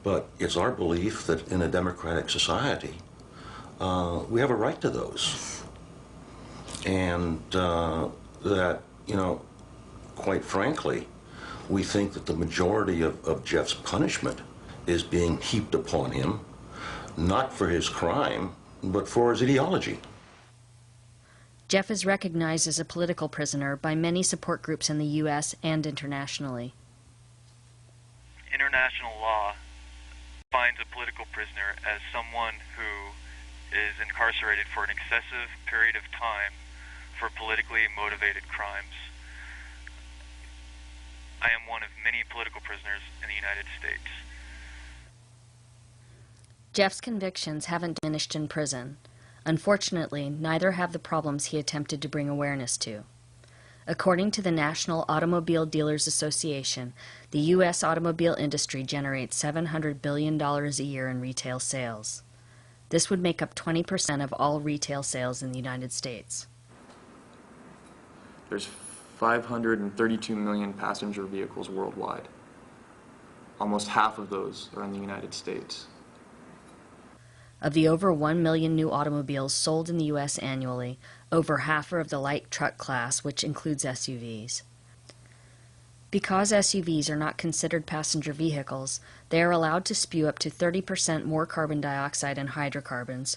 But it's our belief that in a democratic society, we have a right to those. And that, quite frankly, we think that the majority of Jeff's punishment is being heaped upon him, not for his crime, but for his ideology. Jeff is recognized as a political prisoner by many support groups in the U.S. and internationally. International law defines a political prisoner as someone who is incarcerated for an excessive period of time for politically motivated crimes. I am one of many political prisoners in the United States. Jeff's convictions haven't diminished in prison. Unfortunately, neither have the problems he attempted to bring awareness to. According to the National Automobile Dealers Association, the U.S. automobile industry generates $700 billion a year in retail sales. This would make up 20% of all retail sales in the United States. There's 532 million passenger vehicles worldwide. Almost half of those are in the United States. Of the over 1 million new automobiles sold in the U.S. annually, over half are of the light truck class, which includes SUVs. Because SUVs are not considered passenger vehicles, they are allowed to spew up to 30% more carbon dioxide and hydrocarbons,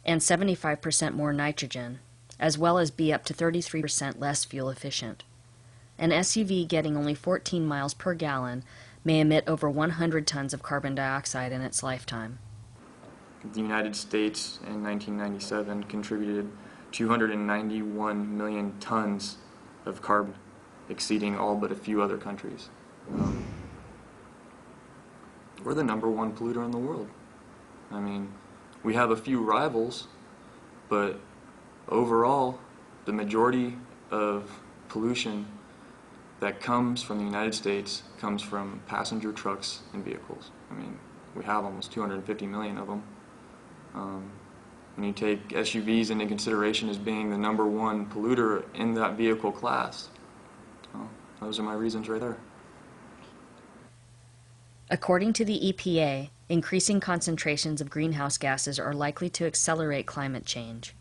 and 75% more nitrogen, as well as be up to 33% less fuel efficient. An SUV getting only 14 miles per gallon may emit over 100 tons of carbon dioxide in its lifetime. The United States in 1997 contributed 291 million tons of carbon, exceeding all but a few other countries. We're the #1 polluter in the world. I mean, we have a few rivals, but overall, the majority of pollution that comes from the United States comes from passenger trucks and vehicles. I mean, we have almost 250 million of them. When you take SUVs into consideration as being the #1 polluter in that vehicle class, well, those are my reasons right there. According to the EPA, increasing concentrations of greenhouse gases are likely to accelerate climate change.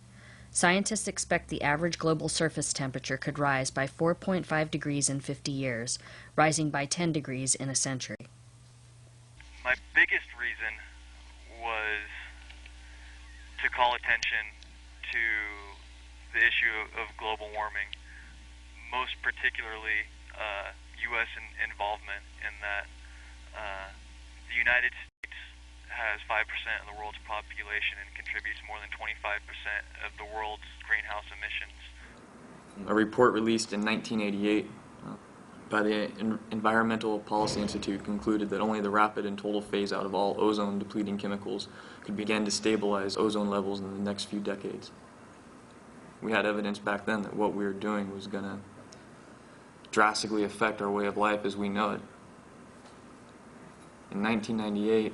Scientists expect the average global surface temperature could rise by 4.5 degrees in 50 years, rising by 10 degrees in a century. My biggest reason was to call attention to the issue of global warming, most particularly U.S. involvement in that. The United States has 5% of the world's population and contributes more than 25% of the world's greenhouse emissions. A report released in 1988 by the Environmental Policy Institute concluded that only the rapid and total phase-out of all ozone-depleting chemicals could begin to stabilize ozone levels in the next few decades. We had evidence back then that what we were doing was going to drastically affect our way of life as we know it. In 1998,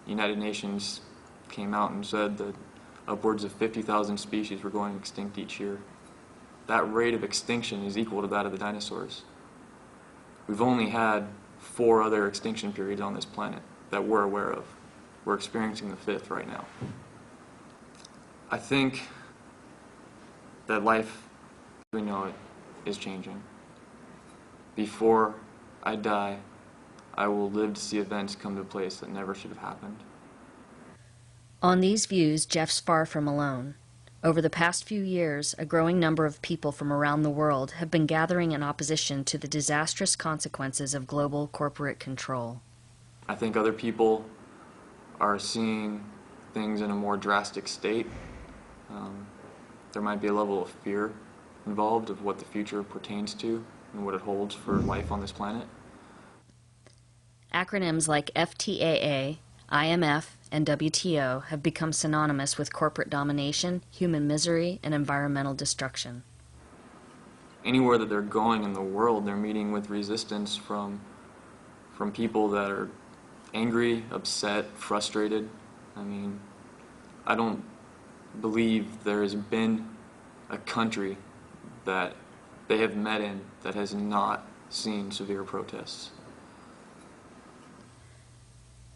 the United Nations came out and said that upwards of 50,000 species were going extinct each year. That rate of extinction is equal to that of the dinosaurs. We've only had 4 other extinction periods on this planet that we're aware of. We're experiencing the 5th right now. I think that life, as we know it, is changing. Before I die, I will live to see events come to place that never should have happened. On these views, Jeff's far from alone. Over the past few years, a growing number of people from around the world have been gathering in opposition to the disastrous consequences of global corporate control. I think other people are seeing things in a more drastic state. There might be a level of fear involved of what the future pertains to and what it holds for life on this planet. Acronyms like FTAA, IMF, and WTO have become synonymous with corporate domination, human misery, and environmental destruction. Anywhere that they're going in the world, they're meeting with resistance from people that are angry, upset, frustrated. I mean, I don't believe there has been a country that they have met in that has not seen severe protests.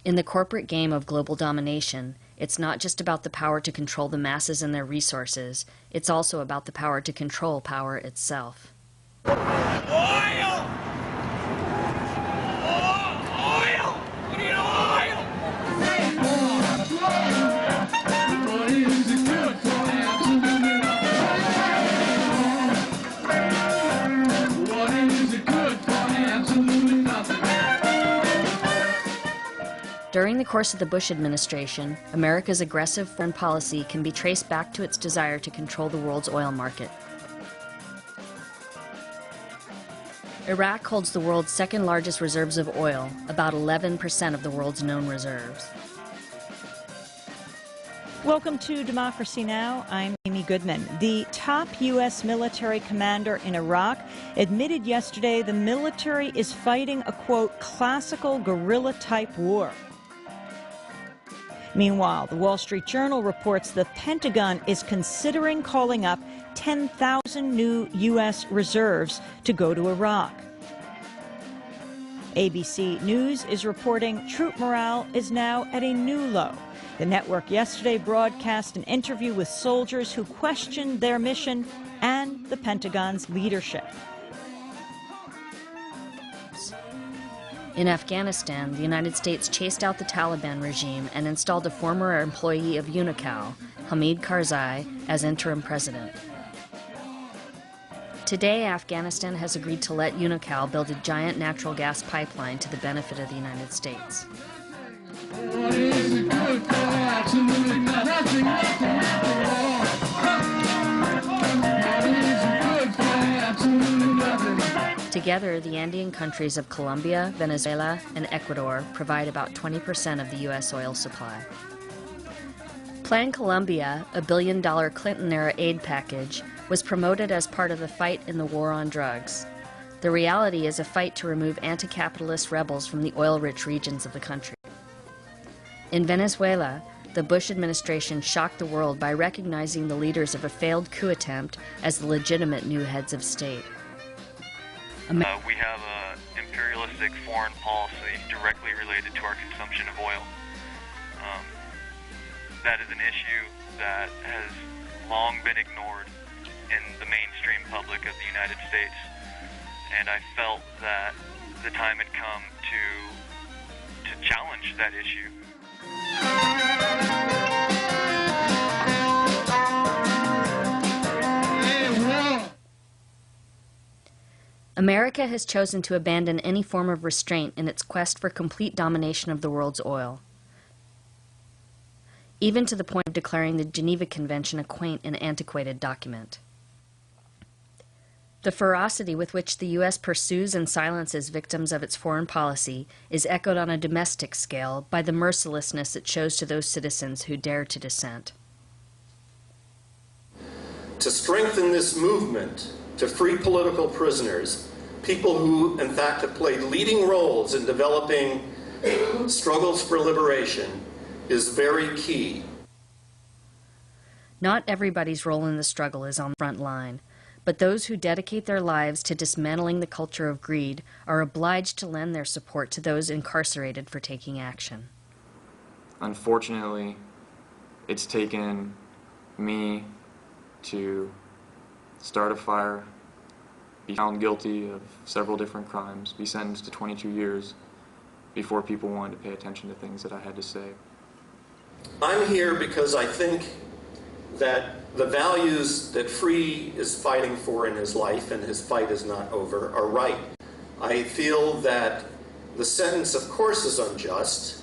In the corporate game of global domination, it's not just about the power to control the masses and their resources, it's also about the power to control power itself. Oil! Oil! We need oil! What is it good for? Absolutely nothing. What is it good for? Absolutely nothing. During the course of the Bush administration, America's aggressive foreign policy can be traced back to its desire to control the world's oil market. Iraq holds the world's second largest reserves of oil, about 11% of the world's known reserves. Welcome to Democracy Now! I'm Amy Goodman. The top U.S. military commander in Iraq admitted yesterday the military is fighting a, quote, classical guerrilla-type war. Meanwhile, the Wall Street Journal reports the Pentagon is considering calling up 10,000 new U.S. reserves to go to Iraq. ABC News is reporting troop morale is now at a new low. The network yesterday broadcast an interview with soldiers who questioned their mission and the Pentagon's leadership. In Afghanistan, the United States chased out the Taliban regime and installed a former employee of Unocal, Hamid Karzai, as interim president. Today, Afghanistan has agreed to let Unocal build a giant natural gas pipeline to the benefit of the United States. What is it good for? Absolutely nothing. What is it good for? Absolutely nothing. Together, the Andean countries of Colombia, Venezuela, and Ecuador provide about 20% of the U.S. oil supply. Plan Colombia, a billion-dollar Clinton-era aid package, was promoted as part of the fight in the war on drugs. The reality is a fight to remove anti-capitalist rebels from the oil-rich regions of the country. In Venezuela, the Bush administration shocked the world by recognizing the leaders of a failed coup attempt as the legitimate new heads of state. We have an imperialistic foreign policy directly related to our consumption of oil. That is an issue that has long been ignored in the mainstream public of the United States, and I felt that the time had come to challenge that issue. America has chosen to abandon any form of restraint in its quest for complete domination of the world's oil, even to the point of declaring the Geneva Convention a quaint and antiquated document. The ferocity with which the U.S. pursues and silences victims of its foreign policy is echoed on a domestic scale by the mercilessness it shows to those citizens who dare to dissent. To strengthen this movement to free political prisoners, people who, in fact, have played leading roles in developing struggles for liberation, is very key. Not everybody's role in the struggle is on the front line, but those who dedicate their lives to dismantling the culture of greed are obliged to lend their support to those incarcerated for taking action. Unfortunately, it's taken me to start a fire, be found guilty of several different crimes, be sentenced to 22 years before people wanted to pay attention to things that I had to say. I'm here because I think that the values that Free is fighting for in his life, and his fight is not over, are right. I feel that the sentence, of course, is unjust.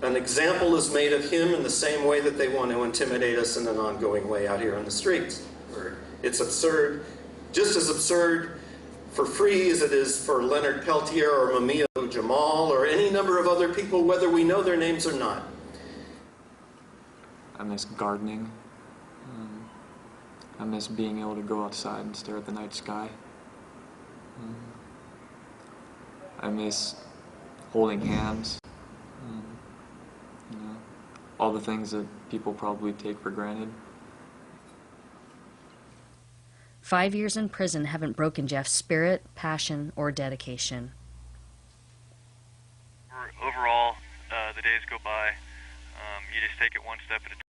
An example is made of him in the same way that they want to intimidate us in an ongoing way out here on the streets. It's absurd, just as absurd for Free as it is for Leonard Peltier or Mumia Jamal or any number of other people, whether we know their names or not. I miss gardening. I miss being able to go outside and stare at the night sky. I miss holding hands. All the things that people probably take for granted. 5 years in prison haven't broken Jeff's spirit, passion, or dedication. Overall, the days go by. You just take it one step at a time.